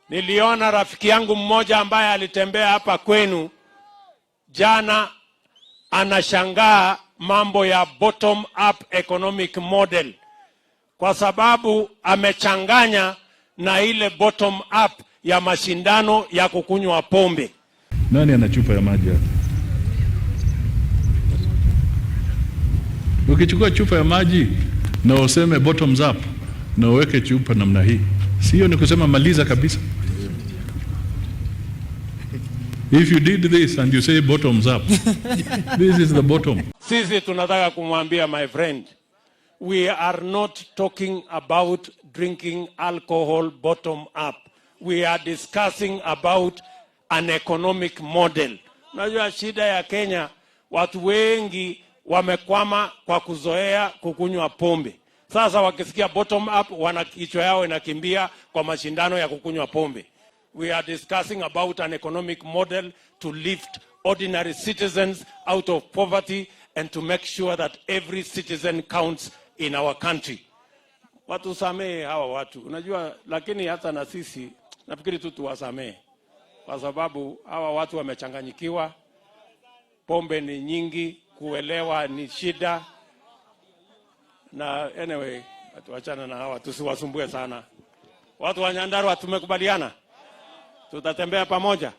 Niliona rafiki yangu mmoja ambaye alitembea hapa kwenu jana, anashangaa mambo ya bottom up economic model kwa sababu amechanganya na ile bottom up ya mashindano ya kukunywa pombe. Nani ana chupa ya maji hapa? Ukichukua chupa ya maji na useme bottoms up na uweke chupa namna hii, sio ni kusema maliza kabisa? If you did this and you say bottoms up, this is the bottom. Sisi tunataka kumwambia my friend, we are not talking about drinking alcohol bottom up. We are discussing about an economic model. Unajua shida ya Kenya, watu wengi wamekwama kwa kuzoea kukunywa pombe. Sasa wakisikia bottom up, wana kichwa yao inakimbia kwa mashindano ya kukunywa pombe. We are discussing about an economic model to lift ordinary citizens out of poverty and to make sure that every citizen counts in our country. Watu samehe hawa watu. Unajua, lakini hata na sisi nafikiri tu tuwasamehe. Kwa sababu hawa watu wamechanganyikiwa. Pombe ni nyingi, kuelewa ni shida. Na anyway, tuachana na hawa, tusiwasumbue sana. Watu wa Nyandarua tumekubaliana? Tutatembea pamoja.